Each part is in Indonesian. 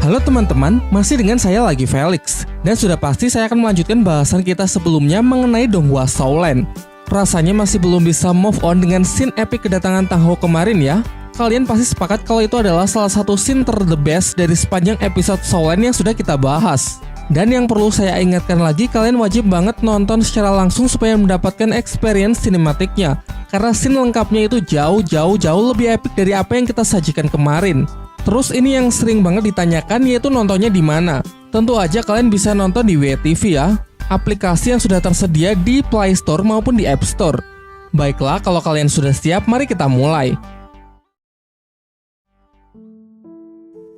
Halo teman-teman, masih dengan saya lagi Felix. Dan sudah pasti saya akan melanjutkan bahasan kita sebelumnya mengenai Donghua Soulland. Rasanya masih belum bisa move on dengan scene epic kedatangan Tang Hou kemarin ya. Kalian pasti sepakat kalau itu adalah salah satu scene the best dari sepanjang episode Soulland yang sudah kita bahas. Dan yang perlu saya ingatkan lagi, kalian wajib banget nonton secara langsung supaya mendapatkan experience sinematiknya. Karena scene lengkapnya itu jauh lebih epic dari apa yang kita sajikan kemarin. Terus ini yang sering banget ditanyakan, yaitu nontonnya di mana. Tentu aja kalian bisa nonton di WTV ya, aplikasi yang sudah tersedia di Play Store maupun di App Store. Baiklah, kalau kalian sudah siap, mari kita mulai.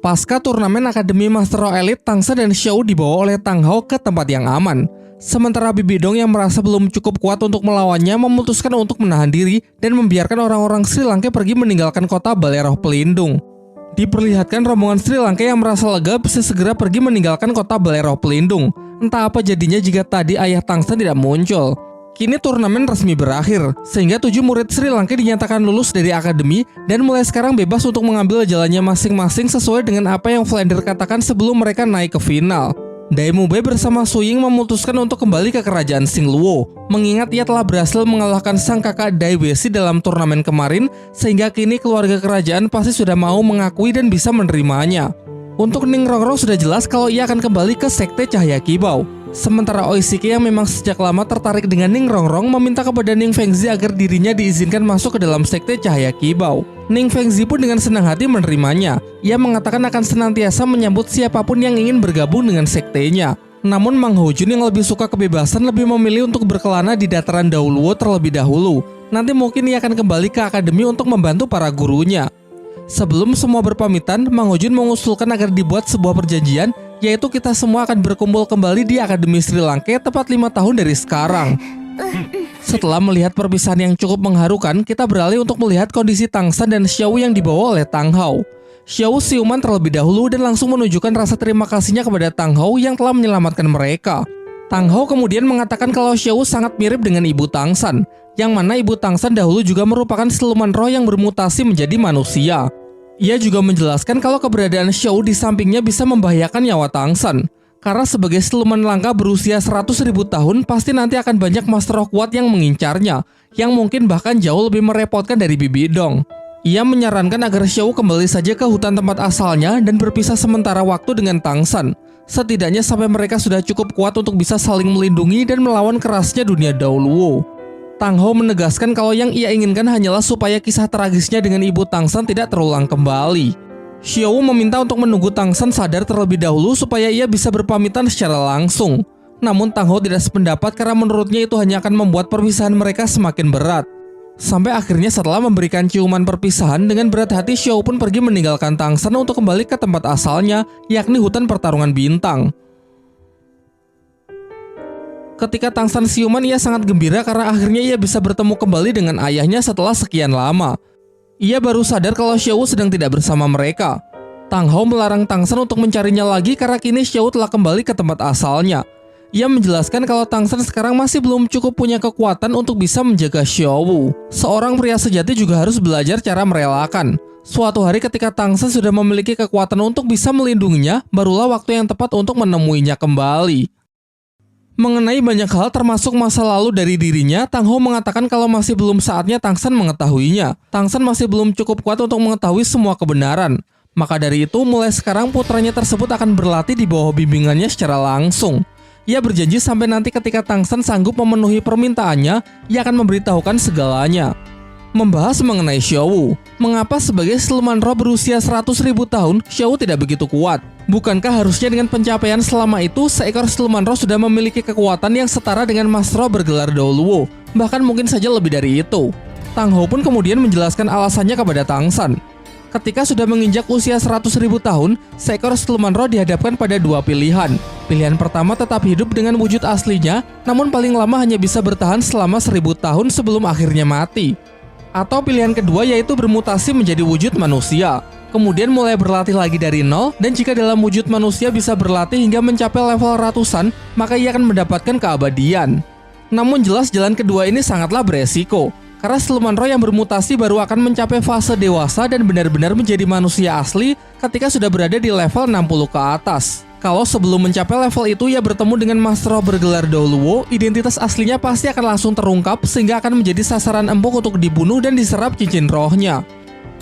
Pasca turnamen Akademi Master Roh Elite, Tang San dan Xiao dibawa oleh Tang Hou ke tempat yang aman. Sementara Bibi Dong yang merasa belum cukup kuat untuk melawannya memutuskan untuk menahan diri dan membiarkan orang-orang Sri Lanka pergi meninggalkan kota Balai Roh Pelindung. Diperlihatkan rombongan Sri Lanka yang merasa lega bisa segera pergi meninggalkan kota Balai Roh Pelindung. Entah apa jadinya jika tadi ayah Tang San tidak muncul. Kini turnamen resmi berakhir, sehingga 7 murid Sri Lanka dinyatakan lulus dari akademi dan mulai sekarang bebas untuk mengambil jalannya masing-masing sesuai dengan apa yang Flander katakan sebelum mereka naik ke final. Dai Mubei bersama Su Ying memutuskan untuk kembali ke kerajaan Xingluo, mengingat ia telah berhasil mengalahkan sang kakak Dai Weixi dalam turnamen kemarin, sehingga kini keluarga kerajaan pasti sudah mau mengakui dan bisa menerimanya. Untuk Ning Rongrong sudah jelas kalau ia akan kembali ke Sekte Cahaya Kibau. Sementara Oishiki yang memang sejak lama tertarik dengan Ning Rongrong meminta kepada Ning Fengzi agar dirinya diizinkan masuk ke dalam Sekte Cahaya Kibau. Ning Fengzi pun dengan senang hati menerimanya. Ia mengatakan akan senantiasa menyambut siapapun yang ingin bergabung dengan sektenya. Namun Mang Hojun yang lebih suka kebebasan lebih memilih untuk berkelana di dataran Daoluo terlebih dahulu. Nanti mungkin ia akan kembali ke akademi untuk membantu para gurunya. Sebelum semua berpamitan, Mang Hojun mengusulkan agar dibuat sebuah perjanjian, yaitu kita semua akan berkumpul kembali di Akademi Sri Lanka tepat 5 tahun dari sekarang. Setelah melihat perpisahan yang cukup mengharukan, kita beralih untuk melihat kondisi Tang San dan Xiao yang dibawa oleh Tang Hou. Xiao siuman terlebih dahulu dan langsung menunjukkan rasa terima kasihnya kepada Tang Hou yang telah menyelamatkan mereka. Tang Hou kemudian mengatakan kalau Xiao sangat mirip dengan ibu Tang San, yang mana ibu Tang San dahulu juga merupakan siluman roh yang bermutasi menjadi manusia. Ia juga menjelaskan kalau keberadaan Xiao di sampingnya bisa membahayakan nyawa Tang San. Karena sebagai siluman langka berusia 100.000 tahun, pasti nanti akan banyak master roh kuat yang mengincarnya, yang mungkin bahkan jauh lebih merepotkan dari Bibi Dong. Ia menyarankan agar Xiao kembali saja ke hutan tempat asalnya dan berpisah sementara waktu dengan Tang San. Setidaknya sampai mereka sudah cukup kuat untuk bisa saling melindungi dan melawan kerasnya dunia Daoluo. Tang Hou menegaskan kalau yang ia inginkan hanyalah supaya kisah tragisnya dengan ibu Tang San tidak terulang kembali. Xiao meminta untuk menunggu Tang San sadar terlebih dahulu supaya ia bisa berpamitan secara langsung. Namun Tang Hou tidak sependapat karena menurutnya itu hanya akan membuat perpisahan mereka semakin berat. Sampai akhirnya setelah memberikan ciuman perpisahan, dengan berat hati Xiao pun pergi meninggalkan Tang San untuk kembali ke tempat asalnya, yakni hutan pertarungan bintang. Ketika Tang San siuman, ia sangat gembira karena akhirnya ia bisa bertemu kembali dengan ayahnya setelah sekian lama. Ia baru sadar kalau Xiao sedang tidak bersama mereka. Tang Hou melarang Tang San untuk mencarinya lagi karena kini Xiao telah kembali ke tempat asalnya. Ia menjelaskan kalau Tang San sekarang masih belum cukup punya kekuatan untuk bisa menjaga Xiao. Seorang pria sejati juga harus belajar cara merelakan. Suatu hari ketika Tang San sudah memiliki kekuatan untuk bisa melindunginya, barulah waktu yang tepat untuk menemuinya kembali. Mengenai banyak hal termasuk masa lalu dari dirinya, Tang Hou mengatakan kalau masih belum saatnya Tang San mengetahuinya. Tang San masih belum cukup kuat untuk mengetahui semua kebenaran. Maka dari itu, mulai sekarang putranya tersebut akan berlatih di bawah bimbingannya secara langsung. Ia berjanji sampai nanti ketika Tang San sanggup memenuhi permintaannya, ia akan memberitahukan segalanya. Membahas mengenai Xiao, mengapa sebagai siluman roh berusia 100.000 tahun, Xiao tidak begitu kuat? Bukankah harusnya dengan pencapaian selama itu, seekor siluman roh sudah memiliki kekuatan yang setara dengan master roh bergelar Daoluo, bahkan mungkin saja lebih dari itu. Tang Hou pun kemudian menjelaskan alasannya kepada Tang San. Ketika sudah menginjak usia 100.000 tahun, seekor siluman roh dihadapkan pada dua pilihan. Pilihan pertama tetap hidup dengan wujud aslinya, namun paling lama hanya bisa bertahan selama 1.000 tahun sebelum akhirnya mati. Atau pilihan kedua yaitu bermutasi menjadi wujud manusia, kemudian mulai berlatih lagi dari nol, dan jika dalam wujud manusia bisa berlatih hingga mencapai level ratusan, maka ia akan mendapatkan keabadian. Namun jelas jalan kedua ini sangatlah beresiko, karena siluman roh yang bermutasi baru akan mencapai fase dewasa dan benar-benar menjadi manusia asli ketika sudah berada di level 60 ke atas. Kalau sebelum mencapai level itu ia bertemu dengan Master Roh bergelar Douluo, identitas aslinya pasti akan langsung terungkap sehingga akan menjadi sasaran empuk untuk dibunuh dan diserap cincin rohnya.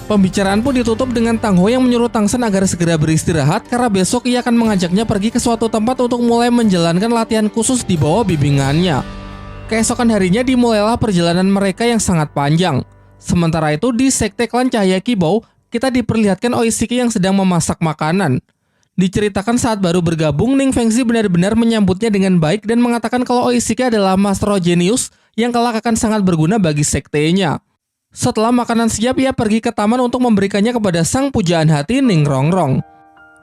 Pembicaraan pun ditutup dengan Tang Ho yang menyuruh Tang Sen agar segera beristirahat karena besok ia akan mengajaknya pergi ke suatu tempat untuk mulai menjalankan latihan khusus di bawah bimbingannya. Keesokan harinya dimulailah perjalanan mereka yang sangat panjang. Sementara itu di sekte klan Cahaya Kibou, kita diperlihatkan Oishiki yang sedang memasak makanan. Diceritakan saat baru bergabung, Ning Fengzi benar-benar menyambutnya dengan baik dan mengatakan kalau Oishiki adalah Master Roh jenius yang kelak akan sangat berguna bagi sektenya. Setelah makanan siap, ia pergi ke taman untuk memberikannya kepada sang pujaan hati Ning Rongrong.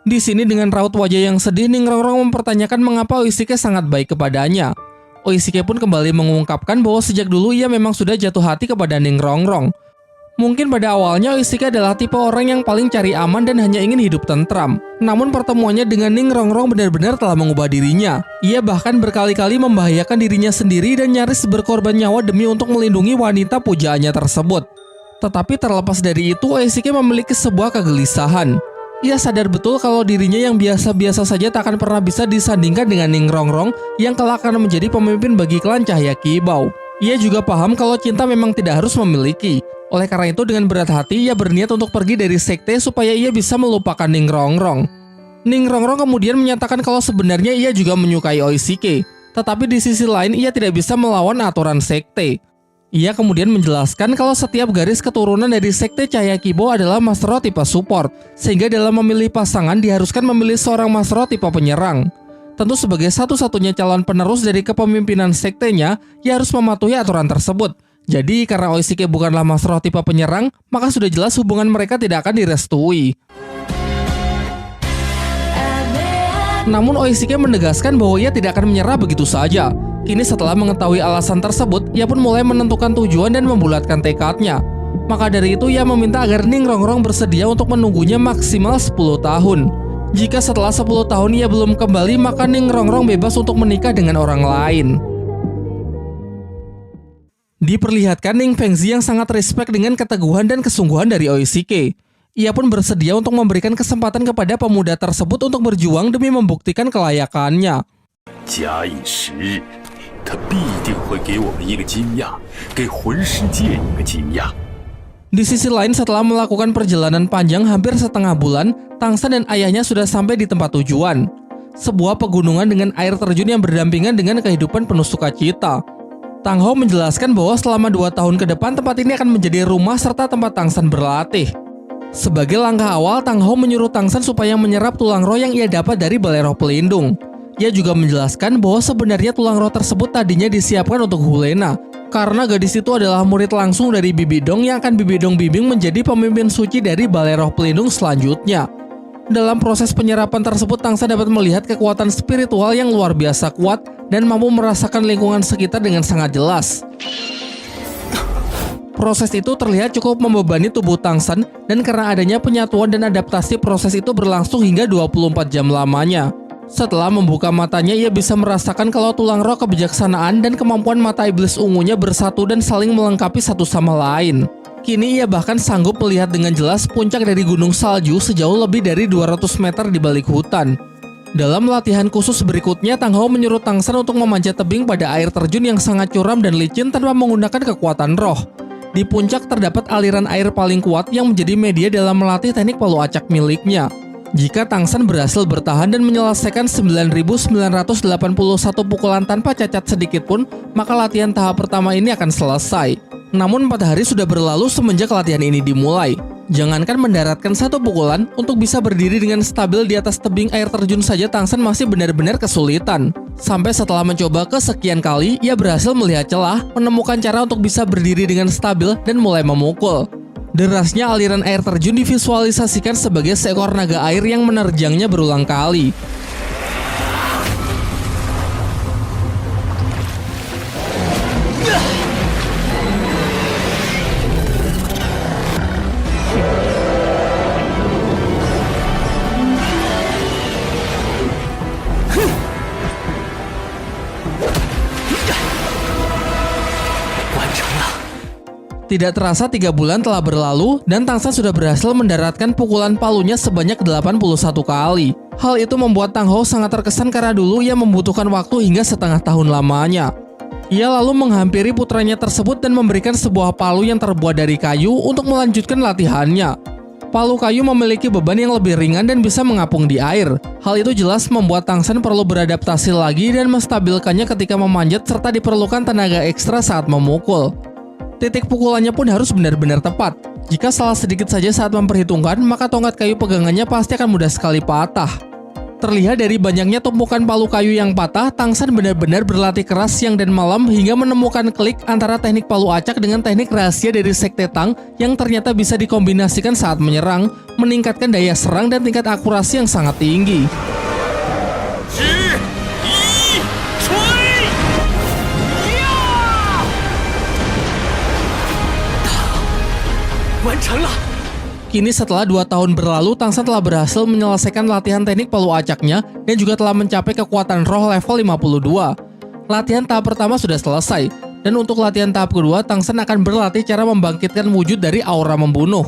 Di sini dengan raut wajah yang sedih, Ning Rongrong mempertanyakan mengapa Oishiki sangat baik kepadanya. Oishiki pun kembali mengungkapkan bahwa sejak dulu ia memang sudah jatuh hati kepada Ning Rongrong. Mungkin pada awalnya Oishiki adalah tipe orang yang paling cari aman dan hanya ingin hidup tentram. Namun pertemuannya dengan Ning Rongrong benar-benar telah mengubah dirinya. Ia bahkan berkali-kali membahayakan dirinya sendiri dan nyaris berkorban nyawa demi untuk melindungi wanita pujaannya tersebut. Tetapi terlepas dari itu, Oishiki memiliki sebuah kegelisahan. Ia sadar betul kalau dirinya yang biasa-biasa saja tak akan pernah bisa disandingkan dengan Ning Rongrong yang kelak akan menjadi pemimpin bagi klan Cahaya Kibou. Ia juga paham kalau cinta memang tidak harus memiliki. Oleh karena itu dengan berat hati ia berniat untuk pergi dari sekte supaya ia bisa melupakan Ning Rongrong. Ning Rongrong kemudian menyatakan kalau sebenarnya ia juga menyukai Oishiki, tetapi di sisi lain ia tidak bisa melawan aturan sekte. Ia kemudian menjelaskan kalau setiap garis keturunan dari sekte Cahaya Kibou adalah Master Roh tipe support, sehingga dalam memilih pasangan diharuskan memilih seorang Master Roh tipe penyerang. Tentu sebagai satu-satunya calon penerus dari kepemimpinan sektenya, ia harus mematuhi aturan tersebut. Jadi karena Oishiki bukanlah Master Roh tipe penyerang, maka sudah jelas hubungan mereka tidak akan direstui. Namun Oishiki menegaskan bahwa ia tidak akan menyerah begitu saja. Kini setelah mengetahui alasan tersebut, ia pun mulai menentukan tujuan dan membulatkan tekadnya. Maka dari itu ia meminta agar Ning Rongrong bersedia untuk menunggunya maksimal 10 tahun. Jika setelah 10 tahun ia belum kembali, maka Ning Rongrong bebas untuk menikah dengan orang lain. Diperlihatkan Ning Fengzi yang sangat respek dengan keteguhan dan kesungguhan dari Oishiki. Ia pun bersedia untuk memberikan kesempatan kepada pemuda tersebut untuk berjuang demi membuktikan kelayakannya. Di sisi lain, setelah melakukan perjalanan panjang hampir setengah bulan, Tang Sen dan ayahnya sudah sampai di tempat tujuan. Sebuah pegunungan dengan air terjun yang berdampingan dengan kehidupan penuh sukacita. Tang Ho menjelaskan bahwa selama 2 tahun ke depan tempat ini akan menjadi rumah serta tempat Tang Sen berlatih. Sebagai langkah awal, Tang Ho menyuruh Tang Sen supaya menyerap tulang roh yang ia dapat dari balai roh pelindung. Ia juga menjelaskan bahwa sebenarnya tulang roh tersebut tadinya disiapkan untuk Hulena, karena gadis itu adalah murid langsung dari Bibi Dong yang akan Bibi Dong bimbing menjadi pemimpin suci dari balai roh pelindung selanjutnya. Dalam proses penyerapan tersebut, Tang Sen dapat melihat kekuatan spiritual yang luar biasa kuat dan mampu merasakan lingkungan sekitar dengan sangat jelas. Proses itu terlihat cukup membebani tubuh Tang Sen, dan karena adanya penyatuan dan adaptasi, proses itu berlangsung hingga 24 jam lamanya. Setelah membuka matanya, ia bisa merasakan kalau tulang roh kebijaksanaan dan kemampuan mata iblis ungunya bersatu dan saling melengkapi satu sama lain. Kini ia bahkan sanggup melihat dengan jelas puncak dari gunung salju sejauh lebih dari 200 meter di balik hutan. Dalam latihan khusus berikutnya, Tang Ho menyuruh Tang Sen untuk memanjat tebing pada air terjun yang sangat curam dan licin tanpa menggunakan kekuatan roh. Di puncak terdapat aliran air paling kuat yang menjadi media dalam melatih teknik palu acak miliknya. Jika Tang Sen berhasil bertahan dan menyelesaikan 9.981 pukulan tanpa cacat sedikit pun, maka latihan tahap pertama ini akan selesai. Namun 4 hari sudah berlalu semenjak latihan ini dimulai. Jangankan mendaratkan 1 pukulan, untuk bisa berdiri dengan stabil di atas tebing air terjun saja Tang Sen masih benar-benar kesulitan. Sampai setelah mencoba kesekian kali, ia berhasil melihat celah, menemukan cara untuk bisa berdiri dengan stabil dan mulai memukul. Derasnya aliran air terjun divisualisasikan sebagai seekor naga air yang menerjangnya berulang kali. Tidak terasa 3 bulan telah berlalu dan Tang San sudah berhasil mendaratkan pukulan palunya sebanyak 81 kali. Hal itu membuat Tang Hou sangat terkesan karena dulu ia membutuhkan waktu hingga setengah tahun lamanya. Ia lalu menghampiri putranya tersebut dan memberikan sebuah palu yang terbuat dari kayu untuk melanjutkan latihannya. Palu kayu memiliki beban yang lebih ringan dan bisa mengapung di air. Hal itu jelas membuat Tang San perlu beradaptasi lagi dan menstabilkannya ketika memanjat serta diperlukan tenaga ekstra saat memukul. Titik pukulannya pun harus benar-benar tepat. Jika salah sedikit saja saat memperhitungkan, maka tongkat kayu pegangannya pasti akan mudah sekali patah. Terlihat dari banyaknya tumpukan palu kayu yang patah, Tang San benar-benar berlatih keras siang dan malam hingga menemukan klik antara teknik palu acak dengan teknik rahasia dari Sekte Tang yang ternyata bisa dikombinasikan saat menyerang, meningkatkan daya serang dan tingkat akurasi yang sangat tinggi. Kini setelah 2 tahun berlalu, Tang San telah berhasil menyelesaikan latihan teknik palu acaknya dan juga telah mencapai kekuatan roh level 52. Latihan tahap pertama sudah selesai, dan untuk latihan tahap kedua, Tang San akan berlatih cara membangkitkan wujud dari aura membunuh.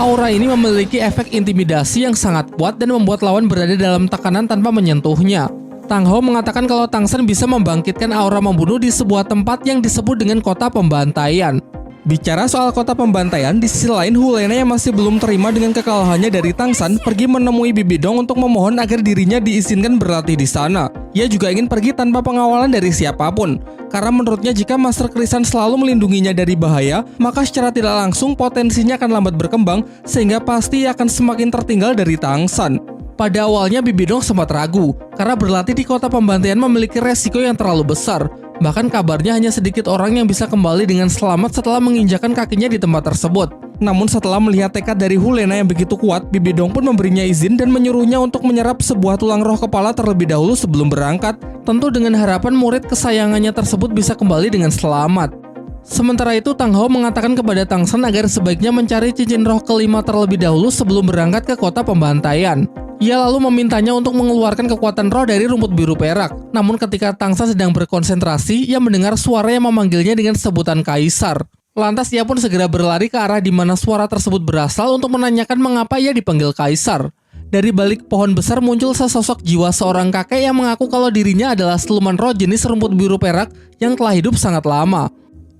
Aura ini memiliki efek intimidasi yang sangat kuat dan membuat lawan berada dalam tekanan tanpa menyentuhnya. Tang Hou mengatakan kalau Tang San bisa membangkitkan aura membunuh di sebuah tempat yang disebut dengan kota pembantaian. Bicara soal kota pembantaian, di sisi lain Hu Lena yang masih belum terima dengan kekalahannya dari Tang San pergi menemui Bibi Dong untuk memohon agar dirinya diizinkan berlatih di sana. Ia juga ingin pergi tanpa pengawalan dari siapapun, karena menurutnya jika Master Krisan selalu melindunginya dari bahaya, maka secara tidak langsung potensinya akan lambat berkembang sehingga pasti akan semakin tertinggal dari Tang San. Pada awalnya Bibi Dong sempat ragu, karena berlatih di kota pembantaian memiliki resiko yang terlalu besar. Bahkan kabarnya hanya sedikit orang yang bisa kembali dengan selamat setelah menginjakan kakinya di tempat tersebut. Namun setelah melihat tekad dari Hu Lena yang begitu kuat, Bibi Dong pun memberinya izin dan menyuruhnya untuk menyerap sebuah tulang roh kepala terlebih dahulu sebelum berangkat, tentu dengan harapan murid kesayangannya tersebut bisa kembali dengan selamat. Sementara itu, Tang Hou mengatakan kepada Tang San agar sebaiknya mencari cincin roh kelima terlebih dahulu sebelum berangkat ke kota pembantaian. Ia lalu memintanya untuk mengeluarkan kekuatan roh dari rumput biru perak. Namun ketika Tang San sedang berkonsentrasi, ia mendengar suara yang memanggilnya dengan sebutan Kaisar. Lantas ia pun segera berlari ke arah di mana suara tersebut berasal untuk menanyakan mengapa ia dipanggil Kaisar. Dari balik pohon besar muncul sesosok jiwa seorang kakek yang mengaku kalau dirinya adalah siluman roh jenis rumput biru perak yang telah hidup sangat lama.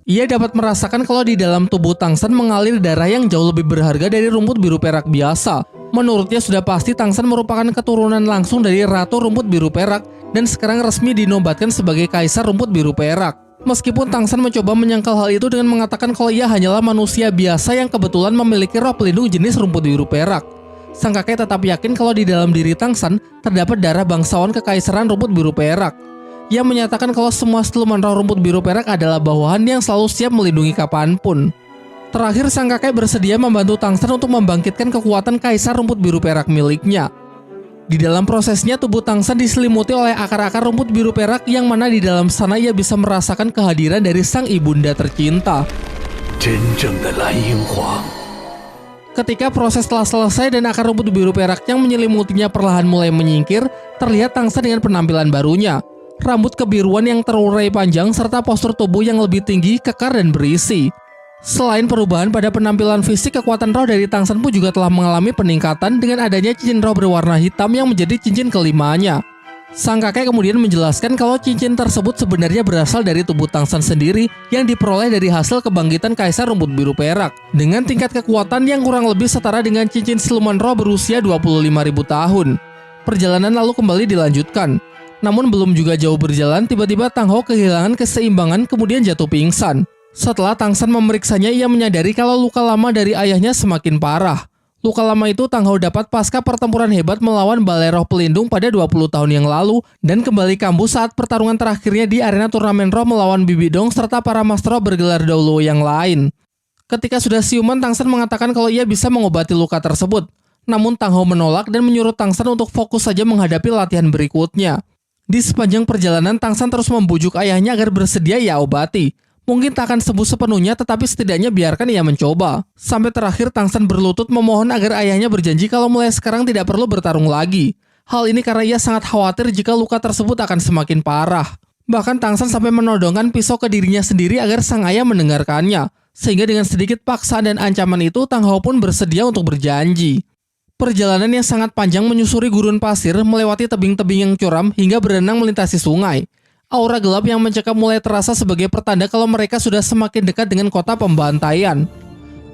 Ia dapat merasakan kalau di dalam tubuh Tang San mengalir darah yang jauh lebih berharga dari rumput biru perak biasa. Menurutnya sudah pasti Tang San merupakan keturunan langsung dari Ratu Rumput Biru Perak dan sekarang resmi dinobatkan sebagai Kaisar Rumput Biru Perak. Meskipun Tang San mencoba menyangkal hal itu dengan mengatakan kalau ia hanyalah manusia biasa yang kebetulan memiliki roh pelindung jenis rumput biru perak. Sang kakek tetap yakin kalau di dalam diri Tang San terdapat darah bangsawan kekaisaran rumput biru perak. Ia menyatakan kalau semua siluman roh rumput biru perak adalah bawahan yang selalu siap melindungi kapanpun. Terakhir, sang kakek bersedia membantu Tang San untuk membangkitkan kekuatan Kaisar Rumput Biru Perak miliknya. Di dalam prosesnya, tubuh Tang San diselimuti oleh akar-akar rumput biru perak yang mana di dalam sana ia bisa merasakan kehadiran dari sang ibunda tercinta. Ketika proses telah selesai dan akar rumput biru perak yang menyelimutinya perlahan mulai menyingkir, terlihat Tang San dengan penampilan barunya. Rambut kebiruan yang terurai panjang serta postur tubuh yang lebih tinggi, kekar dan berisi. Selain perubahan pada penampilan fisik, kekuatan roh dari Tang San pun juga telah mengalami peningkatan dengan adanya cincin roh berwarna hitam yang menjadi cincin kelimanya. Sang kakek kemudian menjelaskan kalau cincin tersebut sebenarnya berasal dari tubuh Tang San sendiri yang diperoleh dari hasil kebangkitan Kaisar Rumput Biru Perak dengan tingkat kekuatan yang kurang lebih setara dengan cincin siluman roh berusia 25.000 tahun. Perjalanan lalu kembali dilanjutkan. Namun belum juga jauh berjalan, tiba-tiba Tang Hou kehilangan keseimbangan kemudian jatuh pingsan. Setelah Tang San memeriksanya, ia menyadari kalau luka lama dari ayahnya semakin parah. Luka lama itu Tang Hou dapat pasca pertempuran hebat melawan Balai Roh Pelindung pada 20 tahun yang lalu dan kembali kambuh saat pertarungan terakhirnya di arena turnamen roh melawan Bibi Dong serta para master roh bergelar Doulo yang lain. Ketika sudah siuman, Tang San mengatakan kalau ia bisa mengobati luka tersebut. Namun Tang Hao menolak dan menyuruh Tang San untuk fokus saja menghadapi latihan berikutnya. Di sepanjang perjalanan, Tang San terus membujuk ayahnya agar bersedia ia obati. Mungkin tak akan sembuh sepenuhnya, tetapi setidaknya biarkan ia mencoba. Sampai terakhir Tang San berlutut memohon agar ayahnya berjanji kalau mulai sekarang tidak perlu bertarung lagi. Hal ini karena ia sangat khawatir jika luka tersebut akan semakin parah. Bahkan Tang San sampai menodongkan pisau ke dirinya sendiri agar sang ayah mendengarkannya. Sehingga dengan sedikit paksaan dan ancaman itu, Tang Hao pun bersedia untuk berjanji. Perjalanan yang sangat panjang menyusuri gurun pasir, melewati tebing-tebing yang curam hingga berenang melintasi sungai. Aura gelap yang mencekam mulai terasa sebagai pertanda kalau mereka sudah semakin dekat dengan kota pembantaian.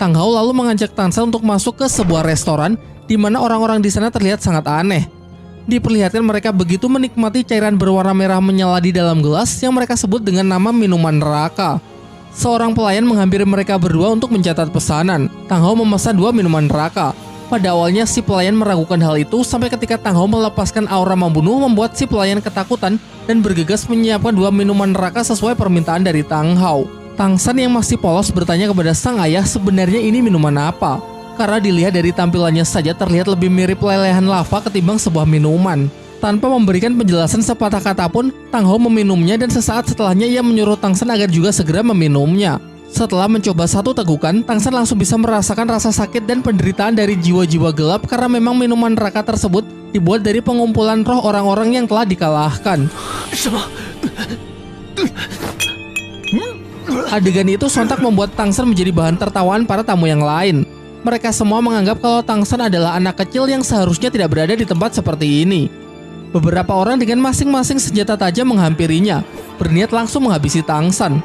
Tang Hao lalu mengajak Tang San untuk masuk ke sebuah restoran di mana orang-orang di sana terlihat sangat aneh. Diperlihatkan mereka begitu menikmati cairan berwarna merah menyala di dalam gelas yang mereka sebut dengan nama minuman neraka. Seorang pelayan menghampiri mereka berdua untuk mencatat pesanan. Tang Hao memesan 2 minuman neraka. Pada awalnya si pelayan meragukan hal itu sampai ketika Tang Hao melepaskan aura membunuh membuat si pelayan ketakutan dan bergegas menyiapkan 2 minuman neraka sesuai permintaan dari Tang Hao. Tang San yang masih polos bertanya kepada sang ayah sebenarnya ini minuman apa. Karena dilihat dari tampilannya saja terlihat lebih mirip lelehan lava ketimbang sebuah minuman. Tanpa memberikan penjelasan sepatah kata pun, Tang Hao meminumnya dan sesaat setelahnya ia menyuruh Tang San agar juga segera meminumnya. Setelah mencoba satu tegukan, Tang San langsung bisa merasakan rasa sakit dan penderitaan dari jiwa-jiwa gelap karena memang minuman neraka tersebut dibuat dari pengumpulan roh orang-orang yang telah dikalahkan. Adegan itu sontak membuat Tang San menjadi bahan tertawaan para tamu yang lain. Mereka semua menganggap kalau Tang San adalah anak kecil yang seharusnya tidak berada di tempat seperti ini. Beberapa orang dengan masing-masing senjata tajam menghampirinya, berniat langsung menghabisi Tang San.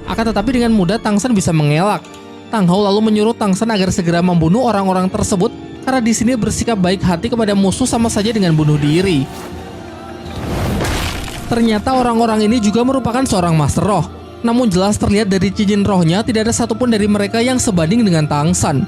Akan tetapi dengan mudah Tang San bisa mengelak. Tang Hao lalu menyuruh Tang San agar segera membunuh orang-orang tersebut karena di sini bersikap baik hati kepada musuh sama saja dengan bunuh diri. Ternyata orang-orang ini juga merupakan seorang master roh. Namun jelas terlihat dari cincin rohnya tidak ada satupun dari mereka yang sebanding dengan Tang San.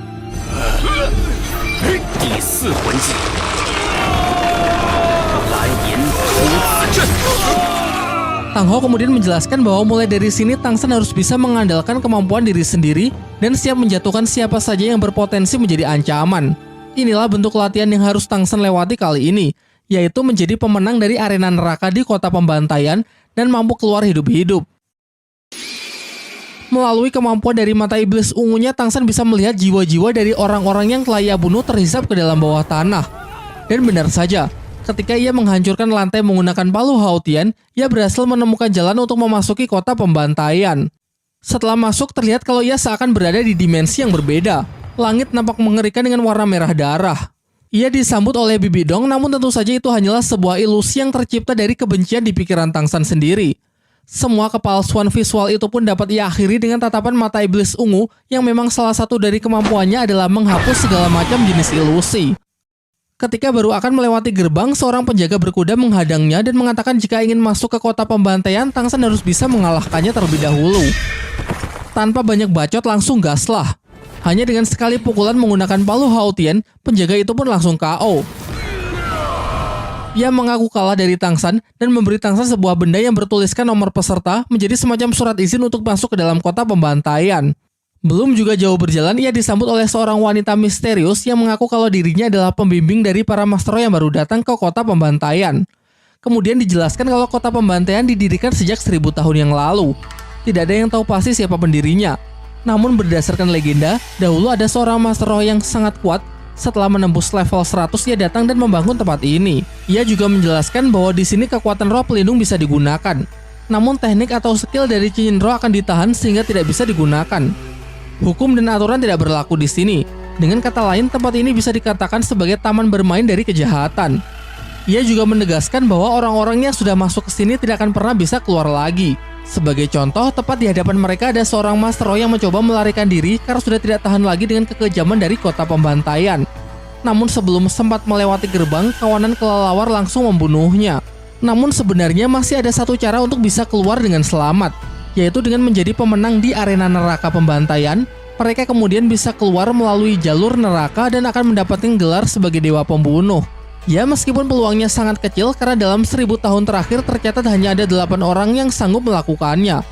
Tang Hao kemudian menjelaskan bahwa mulai dari sini Tang San harus bisa mengandalkan kemampuan diri sendiri dan siap menjatuhkan siapa saja yang berpotensi menjadi ancaman. Inilah bentuk latihan yang harus Tang San lewati kali ini, yaitu menjadi pemenang dari arena neraka di kota pembantaian dan mampu keluar hidup-hidup. Melalui kemampuan dari mata iblis ungunya, Tang San bisa melihat jiwa-jiwa dari orang-orang yang telah ia bunuh terhisap ke dalam bawah tanah. Dan benar saja, ketika ia menghancurkan lantai menggunakan palu Haotian, ia berhasil menemukan jalan untuk memasuki kota pembantaian. Setelah masuk, terlihat kalau ia seakan berada di dimensi yang berbeda. Langit nampak mengerikan dengan warna merah darah. Ia disambut oleh Bibi Dong, namun tentu saja itu hanyalah sebuah ilusi yang tercipta dari kebencian di pikiran Tang San sendiri. Semua kepalsuan visual itu pun dapat ia akhiri dengan tatapan mata iblis ungu yang memang salah satu dari kemampuannya adalah menghapus segala macam jenis ilusi. Ketika baru akan melewati gerbang, seorang penjaga berkuda menghadangnya dan mengatakan jika ingin masuk ke kota pembantaian, Tang San harus bisa mengalahkannya terlebih dahulu. Tanpa banyak bacot, langsung gaslah. Hanya dengan sekali pukulan menggunakan palu Haotian, penjaga itu pun langsung KO. Ia mengaku kalah dari Tang San dan memberi Tang San sebuah benda yang bertuliskan nomor peserta menjadi semacam surat izin untuk masuk ke dalam kota pembantaian. Belum juga jauh berjalan, ia disambut oleh seorang wanita misterius yang mengaku kalau dirinya adalah pembimbing dari para master yang baru datang ke kota pembantaian. Kemudian dijelaskan kalau kota pembantaian didirikan sejak 1000 tahun yang lalu. Tidak ada yang tahu pasti siapa pendirinya. Namun berdasarkan legenda, dahulu ada seorang master roh yang sangat kuat. Setelah menembus level 100, ia datang dan membangun tempat ini. Ia juga menjelaskan bahwa di sini kekuatan roh pelindung bisa digunakan. Namun teknik atau skill dari cincin roh akan ditahan sehingga tidak bisa digunakan. Hukum dan aturan tidak berlaku di sini. Dengan kata lain, tempat ini bisa dikatakan sebagai taman bermain dari kejahatan. Ia juga menegaskan bahwa orang-orang yang sudah masuk ke sini tidak akan pernah bisa keluar lagi. Sebagai contoh, tepat di hadapan mereka ada seorang master roh yang mencoba melarikan diri karena sudah tidak tahan lagi dengan kekejaman dari kota pembantaian. Namun sebelum sempat melewati gerbang, kawanan kelelawar langsung membunuhnya. Namun sebenarnya masih ada satu cara untuk bisa keluar dengan selamat, yaitu dengan menjadi pemenang di arena neraka pembantaian. Mereka kemudian bisa keluar melalui jalur neraka dan akan mendapatkan gelar sebagai dewa pembunuh. Ya, meskipun peluangnya sangat kecil karena dalam 1000 tahun terakhir tercatat hanya ada 8 orang yang sanggup melakukannya.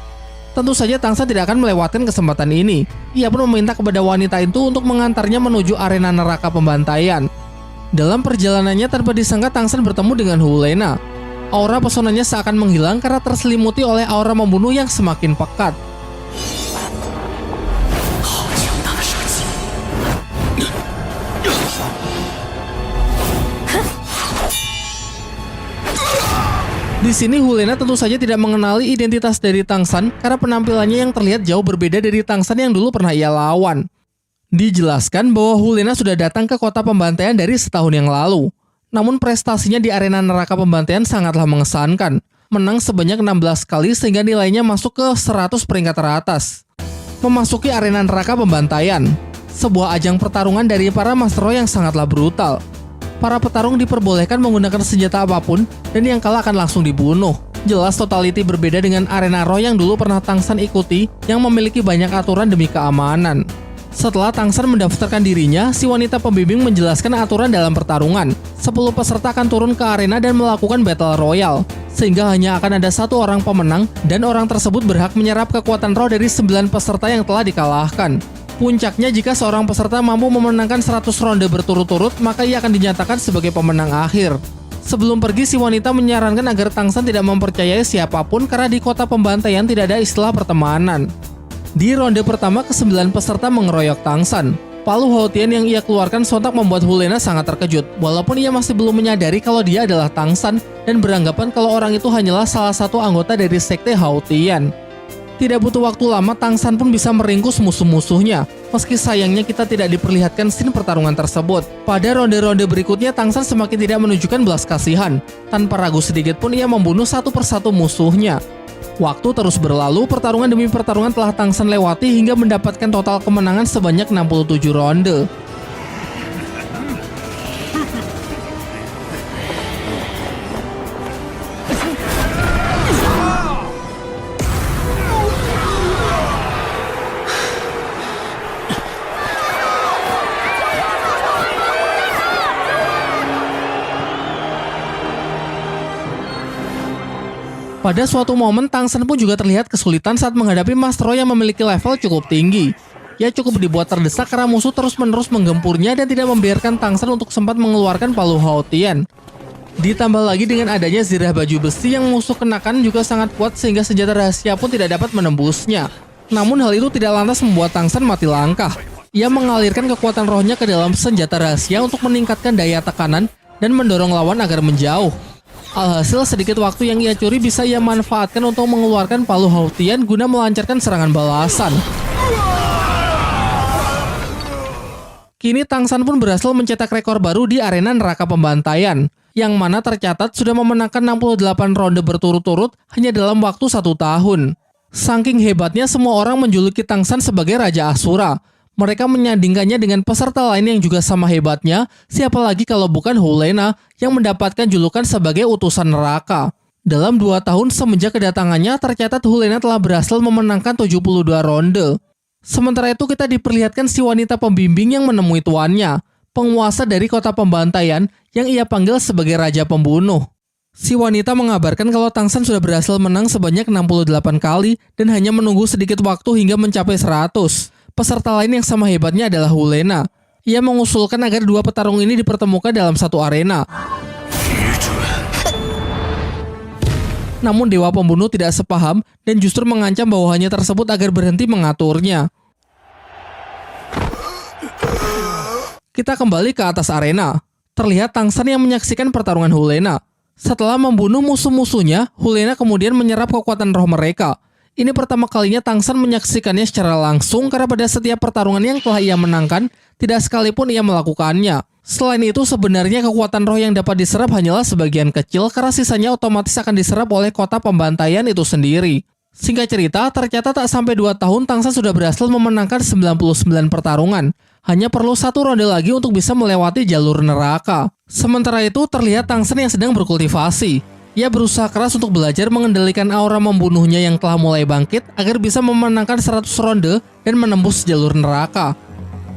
Tentu saja Tangsan tidak akan melewatkan kesempatan ini. Ia pun meminta kepada wanita itu untuk mengantarnya menuju arena neraka pembantaian. Dalam perjalanannya tanpa disangka Tangsan bertemu dengan Hulena. Aura pesonanya seakan menghilang karena terselimuti oleh aura membunuh yang semakin pekat. Di sini Hulena tentu saja tidak mengenali identitas dari Tangsan karena penampilannya yang terlihat jauh berbeda dari Tangsan yang dulu pernah ia lawan. Dijelaskan bahwa Hulena sudah datang ke kota pembantaian dari setahun yang lalu. Namun prestasinya di arena neraka pembantaian sangatlah mengesankan. Menang sebanyak 16 kali sehingga nilainya masuk ke 100 peringkat teratas. Memasuki arena neraka pembantaian, sebuah ajang pertarungan dari para Master Roh yang sangatlah brutal. Para petarung diperbolehkan menggunakan senjata apapun dan yang kalah akan langsung dibunuh. Jelas totality berbeda dengan arena roh yang dulu pernah Tangsan ikuti yang memiliki banyak aturan demi keamanan. Setelah Tangsan mendaftarkan dirinya, si wanita pembimbing menjelaskan aturan dalam pertarungan. 10 peserta akan turun ke arena dan melakukan battle royale, sehingga hanya akan ada satu orang pemenang dan orang tersebut berhak menyerap kekuatan roh dari 9 peserta yang telah dikalahkan. Puncaknya jika seorang peserta mampu memenangkan 100 ronde berturut-turut, maka ia akan dinyatakan sebagai pemenang akhir. Sebelum pergi, si wanita menyarankan agar Tangsan tidak mempercayai siapapun karena di kota pembantaian tidak ada istilah pertemanan. Di ronde pertama, ke-9 peserta mengeroyok Tangsan. Palu Haotian yang ia keluarkan sontak membuat Hulena sangat terkejut, walaupun ia masih belum menyadari kalau dia adalah Tangsan dan beranggapan kalau orang itu hanyalah salah satu anggota dari sekte Haotian. Tidak butuh waktu lama, Tangsan pun bisa meringkus musuh-musuhnya. Meski sayangnya kita tidak diperlihatkan scene pertarungan tersebut. Pada ronde-ronde berikutnya, Tangsan semakin tidak menunjukkan belas kasihan. Tanpa ragu sedikit pun ia membunuh satu persatu musuhnya. Waktu terus berlalu, pertarungan demi pertarungan telah Tangsan lewati hingga mendapatkan total kemenangan sebanyak 67 ronde. Pada suatu momen, Tangsan pun juga terlihat kesulitan saat menghadapi Master Roh yang memiliki level cukup tinggi. Ia cukup dibuat terdesak karena musuh terus-menerus menggempurnya dan tidak membiarkan Tangsan untuk sempat mengeluarkan Palu Haotian. Ditambah lagi dengan adanya zirah baju besi yang musuh kenakan juga sangat kuat sehingga senjata rahasia pun tidak dapat menembusnya. Namun hal itu tidak lantas membuat Tangsan mati langkah. Ia mengalirkan kekuatan rohnya ke dalam senjata rahasia untuk meningkatkan daya tekanan dan mendorong lawan agar menjauh. Alhasil sedikit waktu yang ia curi bisa ia manfaatkan untuk mengeluarkan Palu Haotian guna melancarkan serangan balasan. Kini Tangsan pun berhasil mencetak rekor baru di arena neraka pembantaian, yang mana tercatat sudah memenangkan 68 ronde berturut-turut hanya dalam waktu 1 tahun. Saking hebatnya, semua orang menjuluki Tangsan sebagai Raja Asura. Mereka menyandingkannya dengan peserta lain yang juga sama hebatnya, siapa lagi kalau bukan Hulena yang mendapatkan julukan sebagai utusan neraka. Dalam 2 tahun semenjak kedatangannya, tercatat Hulena telah berhasil memenangkan 72 ronde. Sementara itu kita diperlihatkan si wanita pembimbing yang menemui tuannya, penguasa dari kota pembantaian yang ia panggil sebagai Raja Pembunuh. Si wanita mengabarkan kalau Tangsan sudah berhasil menang sebanyak 68 kali dan hanya menunggu sedikit waktu hingga mencapai 100. Peserta lain yang sama hebatnya adalah Hulena. Ia mengusulkan agar 2 petarung ini dipertemukan dalam satu arena. Namun Dewa Pembunuh tidak sepaham dan justru mengancam bawahannya tersebut agar berhenti mengaturnya. Kita kembali ke atas arena. Terlihat Tangsan yang menyaksikan pertarungan Hulena. Setelah membunuh musuh-musuhnya, Hulena kemudian menyerap kekuatan roh mereka. Ini pertama kalinya Tangsan menyaksikannya secara langsung karena pada setiap pertarungan yang telah ia menangkan, tidak sekalipun ia melakukannya. Selain itu, sebenarnya kekuatan roh yang dapat diserap hanyalah sebagian kecil karena sisanya otomatis akan diserap oleh kota pembantaian itu sendiri. Singkat cerita, tercatat tak sampai 2 tahun Tangsan sudah berhasil memenangkan 99 pertarungan. Hanya perlu 1 ronde lagi untuk bisa melewati jalur neraka. Sementara itu, terlihat Tangsan yang sedang berkultivasi. Ia berusaha keras untuk belajar mengendalikan aura membunuhnya yang telah mulai bangkit agar bisa memenangkan 100 ronde dan menembus jalur neraka.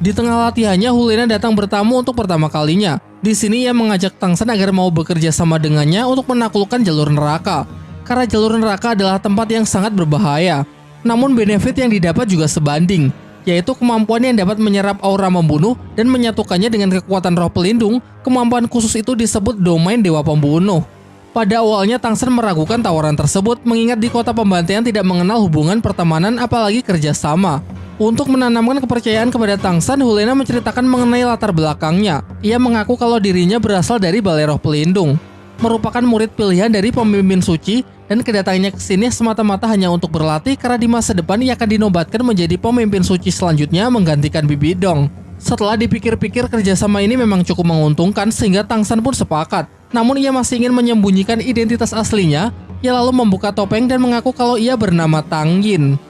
Di tengah latihannya, Hulena datang bertamu untuk pertama kalinya. Di sini ia mengajak Tangsan agar mau bekerja sama dengannya untuk menaklukkan jalur neraka. Karena jalur neraka adalah tempat yang sangat berbahaya. Namun benefit yang didapat juga sebanding, yaitu kemampuan yang dapat menyerap aura membunuh dan menyatukannya dengan kekuatan roh pelindung. Kemampuan khusus itu disebut domain dewa pembunuh. Pada awalnya Tang San meragukan tawaran tersebut, mengingat di kota pembantaian tidak mengenal hubungan pertemanan apalagi kerjasama. Untuk menanamkan kepercayaan kepada Tang San, Helena menceritakan mengenai latar belakangnya. Ia mengaku kalau dirinya berasal dari Balai Roh Pelindung, merupakan murid pilihan dari pemimpin suci, dan kedatangannya ke sini semata-mata hanya untuk berlatih karena di masa depan ia akan dinobatkan menjadi pemimpin suci selanjutnya menggantikan Bibi Dong. Setelah dipikir-pikir, kerjasama ini memang cukup menguntungkan sehingga Tang San pun sepakat. Namun ia masih ingin menyembunyikan identitas aslinya. Ia lalu membuka topeng dan mengaku kalau ia bernama Tang Yin.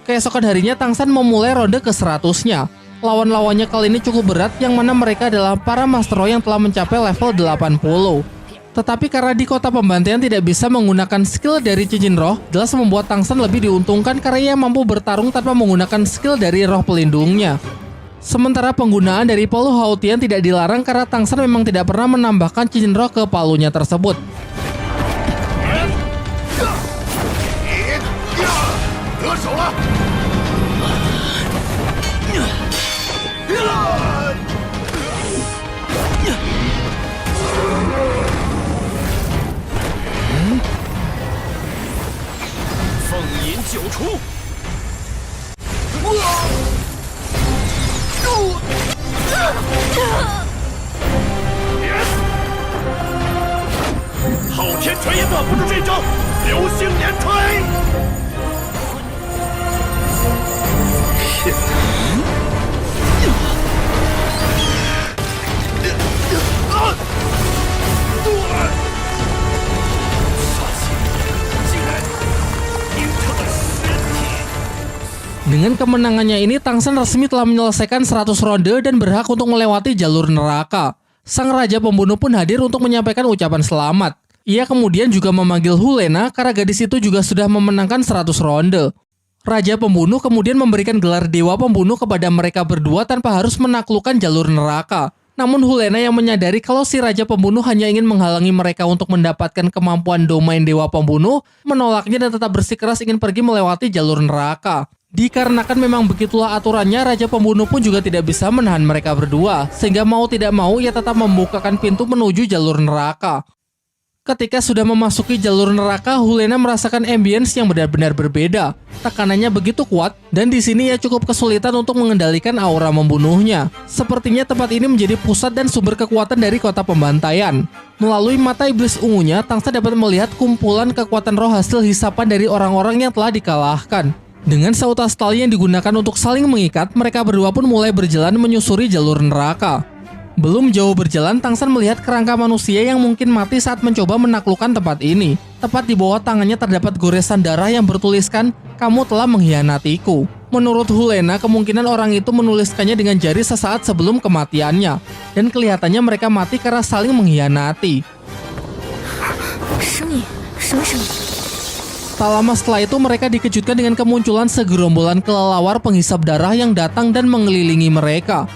Keesokan harinya Tang San memulai ronde ke-100-nya. Lawan-lawannya kali ini cukup berat, yang mana mereka adalah para Master Roh yang telah mencapai level 80. Tetapi karena di kota pembantaian tidak bisa menggunakan skill dari cincin roh, jelas membuat Tang San lebih diuntungkan karena ia mampu bertarung tanpa menggunakan skill dari roh pelindungnya. Sementara penggunaan dari palu Haotian tidak dilarang karena Tang San memang tidak pernah menambahkan cincin roh ke palunya tersebut. Dengan kemenangannya ini, Tang San resmi telah menyelesaikan 100 ronde dan berhak untuk melewati jalur neraka. Sang Raja Pembunuh pun hadir untuk menyampaikan ucapan selamat. Ia kemudian juga memanggil Helena karena gadis itu juga sudah memenangkan 100 ronde. Raja Pembunuh kemudian memberikan gelar Dewa Pembunuh kepada mereka berdua tanpa harus menaklukkan jalur neraka. Namun Helena yang menyadari kalau si Raja Pembunuh hanya ingin menghalangi mereka untuk mendapatkan kemampuan domain Dewa Pembunuh, menolaknya dan tetap bersikeras ingin pergi melewati jalur neraka. Dikarenakan memang begitulah aturannya, Raja Pembunuh pun juga tidak bisa menahan mereka berdua, sehingga mau tidak mau ia tetap membukakan pintu menuju jalur neraka. Ketika sudah memasuki jalur neraka, Helena merasakan ambience yang benar-benar berbeda. Tekanannya begitu kuat, dan di sini ia cukup kesulitan untuk mengendalikan aura membunuhnya. Sepertinya tempat ini menjadi pusat dan sumber kekuatan dari kota pembantaian. Melalui mata iblis ungunya, Tang San dapat melihat kumpulan kekuatan roh hasil hisapan dari orang-orang yang telah dikalahkan. Dengan seutas tali yang digunakan untuk saling mengikat, mereka berdua pun mulai berjalan menyusuri jalur neraka. Belum jauh berjalan, Tang San melihat kerangka manusia yang mungkin mati saat mencoba menaklukkan tempat ini. Tepat di bawah tangannya terdapat goresan darah yang bertuliskan, "Kamu telah mengkhianatiku." Menurut Helena, kemungkinan orang itu menuliskannya dengan jari sesaat sebelum kematiannya. Dan kelihatannya mereka mati karena saling mengkhianati. Tak lama setelah itu mereka dikejutkan dengan kemunculan segerombolan kelelawar penghisap darah yang datang dan mengelilingi mereka.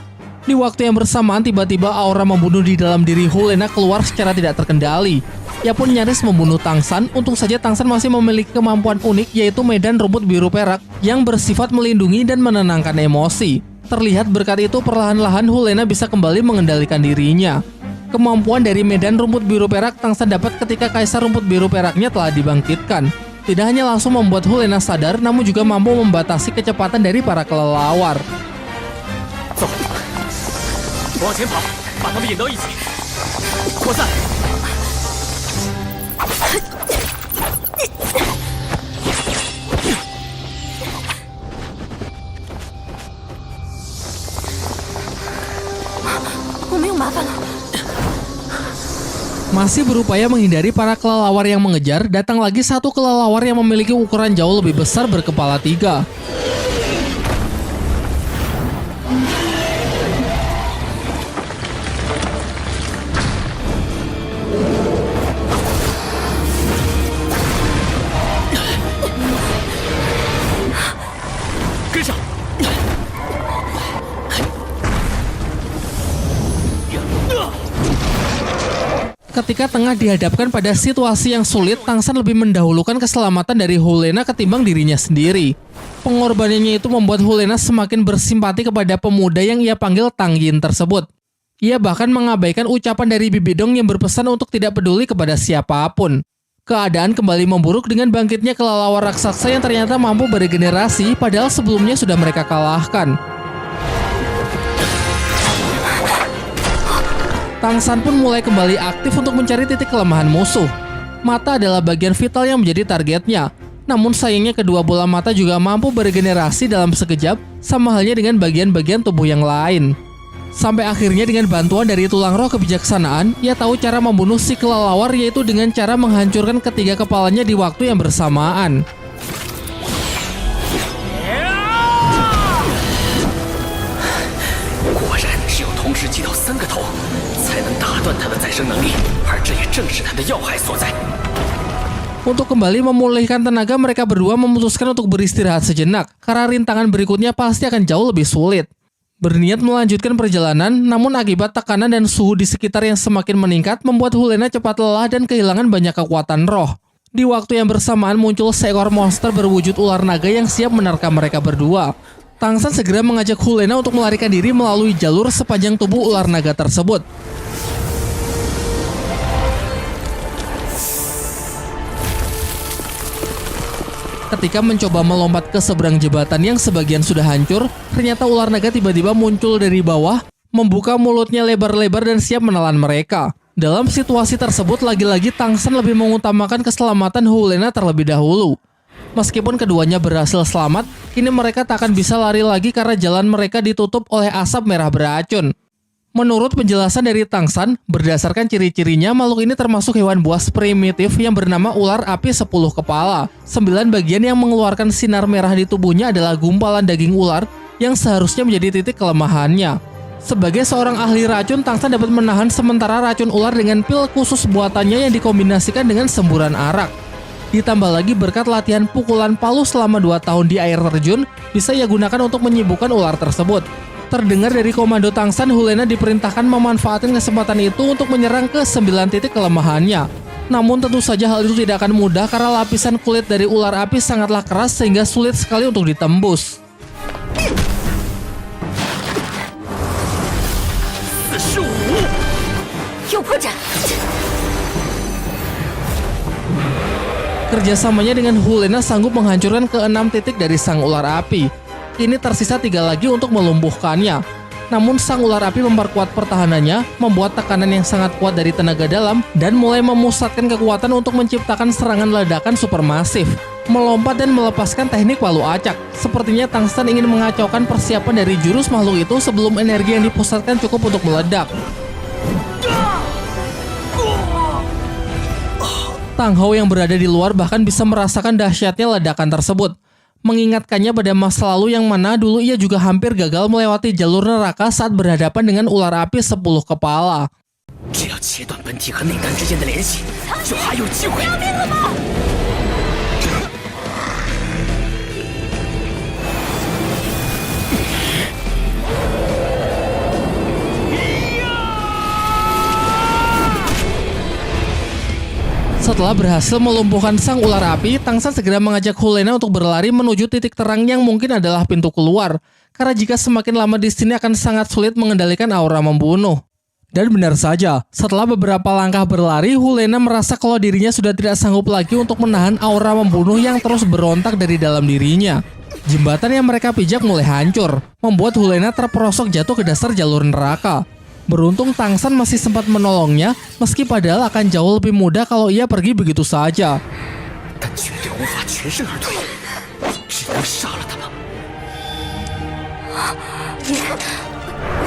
Di waktu yang bersamaan tiba-tiba aura membunuh di dalam diri Helena keluar secara tidak terkendali. Ia pun nyaris membunuh Tang San. Untung saja Tang San masih memiliki kemampuan unik, yaitu medan rumput biru perak yang bersifat melindungi dan menenangkan emosi. Terlihat berkat itu perlahan-lahan Helena bisa kembali mengendalikan dirinya. Kemampuan dari medan rumput biru perak Tang San dapat ketika kaisar rumput biru peraknya telah dibangkitkan. Tidak hanya langsung membuat Helena sadar, namun juga mampu membatasi kecepatan dari para kelelawar. Masih berupaya menghindari para kelelawar yang mengejar, datang lagi satu kelelawar yang memiliki ukuran jauh lebih besar berkepala 3. Ketika tengah dihadapkan pada situasi yang sulit, Tang San lebih mendahulukan keselamatan dari Helena ketimbang dirinya sendiri. Pengorbanannya itu membuat Helena semakin bersimpati kepada pemuda yang ia panggil Tang Yin tersebut. Ia bahkan mengabaikan ucapan dari Bibi Dong yang berpesan untuk tidak peduli kepada siapapun. Keadaan kembali memburuk dengan bangkitnya kelelawar raksasa yang ternyata mampu beregenerasi, padahal sebelumnya sudah mereka kalahkan. Tang San pun mulai kembali aktif untuk mencari titik kelemahan musuh. Mata adalah bagian vital yang menjadi targetnya. Namun sayangnya kedua bola mata juga mampu beregenerasi dalam sekejap, sama halnya dengan bagian-bagian tubuh yang lain. Sampai akhirnya dengan bantuan dari tulang roh kebijaksanaan, ia tahu cara membunuh si kelelawar, yaitu dengan cara menghancurkan ketiga kepalanya di waktu yang bersamaan. Untuk kembali memulihkan tenaga, mereka berdua memutuskan untuk beristirahat sejenak, karena rintangan berikutnya pasti akan jauh lebih sulit. Berniat melanjutkan perjalanan, namun akibat tekanan dan suhu di sekitar yang semakin meningkat membuat Helena cepat lelah dan kehilangan banyak kekuatan roh. Di waktu yang bersamaan muncul seekor monster berwujud ular naga yang siap menerkam mereka berdua. Tang San segera mengajak Helena untuk melarikan diri melalui jalur sepanjang tubuh ular naga tersebut. Ketika mencoba melompat ke seberang jembatan yang sebagian sudah hancur, ternyata ular naga tiba-tiba muncul dari bawah, membuka mulutnya lebar-lebar dan siap menelan mereka. Dalam situasi tersebut, lagi-lagi Tang San lebih mengutamakan keselamatan Helena terlebih dahulu. Meskipun keduanya berhasil selamat, kini mereka tak akan bisa lari lagi karena jalan mereka ditutup oleh asap merah beracun. Menurut penjelasan dari Tang San, berdasarkan ciri-cirinya, makhluk ini termasuk hewan buas primitif yang bernama ular api 10 kepala. 9 bagian yang mengeluarkan sinar merah di tubuhnya adalah gumpalan daging ular yang seharusnya menjadi titik kelemahannya. Sebagai seorang ahli racun, Tang San dapat menahan sementara racun ular dengan pil khusus buatannya yang dikombinasikan dengan semburan arak. Ditambah lagi berkat latihan pukulan palu selama 2 tahun di air terjun, bisa ia gunakan untuk menyibukkan ular tersebut. Terdengar dari komando Tang San, Helena diperintahkan memanfaatkan kesempatan itu untuk menyerang ke 9 titik kelemahannya. Namun tentu saja hal itu tidak akan mudah karena lapisan kulit dari ular api sangatlah keras sehingga sulit sekali untuk ditembus. Kerjasamanya dengan Helena sanggup menghancurkan ke-6 titik dari sang ular api. Kini tersisa 3 lagi untuk melumpuhkannya. Namun sang ular api memperkuat pertahanannya, membuat tekanan yang sangat kuat dari tenaga dalam, dan mulai memusatkan kekuatan untuk menciptakan serangan ledakan supermasif. Melompat dan melepaskan teknik palu acak. Sepertinya Tang San ingin mengacaukan persiapan dari jurus makhluk itu sebelum energi yang dipusatkan cukup untuk meledak. Tang Hao yang berada di luar bahkan bisa merasakan dahsyatnya ledakan tersebut. Mengingatkannya pada masa lalu yang mana dulu ia juga hampir gagal melewati jalur neraka saat berhadapan dengan ular api 10 kepala. Setelah berhasil melumpuhkan sang ular api, Tang San segera mengajak Helena untuk berlari menuju titik terang yang mungkin adalah pintu keluar. Karena jika semakin lama di sini akan sangat sulit mengendalikan aura membunuh. Dan benar saja, setelah beberapa langkah berlari, Helena merasa kalau dirinya sudah tidak sanggup lagi untuk menahan aura membunuh yang terus berontak dari dalam dirinya. Jembatan yang mereka pijak mulai hancur, membuat Helena terperosok jatuh ke dasar jalur neraka. Beruntung Tang San masih sempat menolongnya, meski padahal akan jauh lebih mudah kalau ia pergi begitu saja.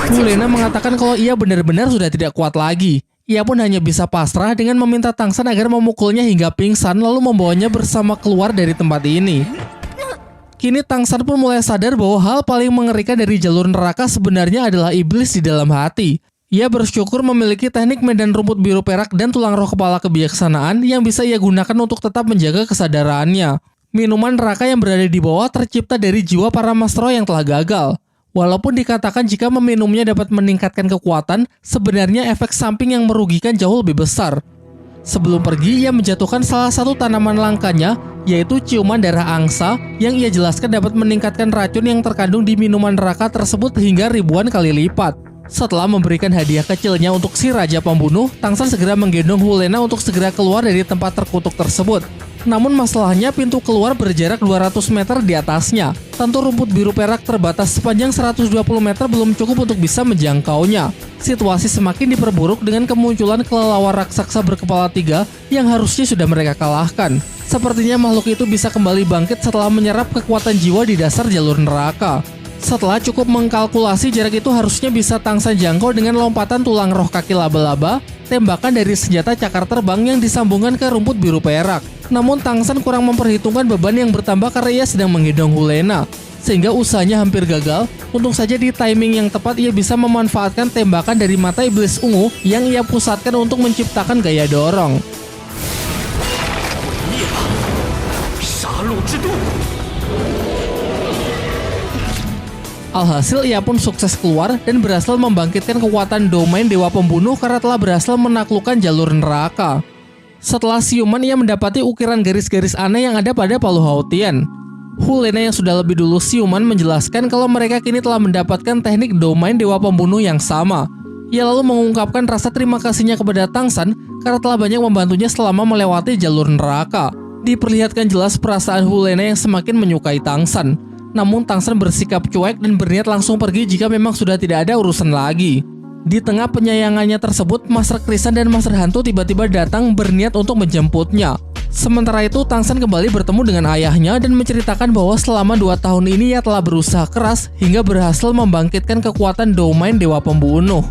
Helena mengatakan kalau ia benar-benar sudah tidak kuat lagi. Ia pun hanya bisa pasrah dengan meminta Tang San agar memukulnya hingga pingsan lalu membawanya bersama keluar dari tempat ini. Kini Tang San pun mulai sadar bahwa hal paling mengerikan dari jalur neraka sebenarnya adalah iblis di dalam hati. Ia bersyukur memiliki teknik medan rumput biru perak dan tulang roh kepala kebijaksanaan yang bisa ia gunakan untuk tetap menjaga kesadarannya. Minuman neraka yang berada di bawah tercipta dari jiwa para master yang telah gagal. Walaupun dikatakan jika meminumnya dapat meningkatkan kekuatan, sebenarnya efek samping yang merugikan jauh lebih besar. Sebelum pergi, ia menjatuhkan salah satu tanaman langkanya, yaitu ciuman darah angsa, yang ia jelaskan dapat meningkatkan racun yang terkandung di minuman neraka tersebut hingga ribuan kali lipat. Setelah memberikan hadiah kecilnya untuk si Raja Pembunuh, Tangsan segera menggendong Hulena untuk segera keluar dari tempat terkutuk tersebut. Namun masalahnya pintu keluar berjarak 200 meter di atasnya. Tentu rumput biru perak terbatas sepanjang 120 meter belum cukup untuk bisa menjangkaunya. Situasi semakin diperburuk dengan kemunculan kelelawar raksasa berkepala 3 yang harusnya sudah mereka kalahkan. Sepertinya makhluk itu bisa kembali bangkit setelah menyerap kekuatan jiwa di dasar jalur neraka. Setelah cukup mengkalkulasi jarak itu harusnya bisa Tangsan jangkau dengan lompatan tulang roh kaki laba-laba, tembakan dari senjata cakar terbang yang disambungkan ke rumput biru perak. Namun Tangsan kurang memperhitungkan beban yang bertambah karena ia sedang menggendong Hulena, sehingga usahanya hampir gagal. Untung saja di timing yang tepat ia bisa memanfaatkan tembakan dari mata iblis ungu yang ia pusatkan untuk menciptakan gaya dorong. Alhasil ia pun sukses keluar dan berhasil membangkitkan kekuatan domain Dewa Pembunuh karena telah berhasil menaklukkan jalur neraka. Setelah siuman ia mendapati ukiran garis-garis aneh yang ada pada Palu Hautian. Hulena yang sudah lebih dulu siuman menjelaskan kalau mereka kini telah mendapatkan teknik domain Dewa Pembunuh yang sama. Ia lalu mengungkapkan rasa terima kasihnya kepada Tangsan karena telah banyak membantunya selama melewati jalur neraka. Diperlihatkan jelas perasaan Hulena yang semakin menyukai Tangsan. Namun Tangsan bersikap cuek dan berniat langsung pergi jika memang sudah tidak ada urusan lagi. Di tengah penyayangannya tersebut, Master Krisan dan Master Hantu tiba-tiba datang berniat untuk menjemputnya. Sementara itu, Tangsan kembali bertemu dengan ayahnya dan menceritakan bahwa selama 2 tahun ini ia telah berusaha keras hingga berhasil membangkitkan kekuatan domain Dewa Pembunuh.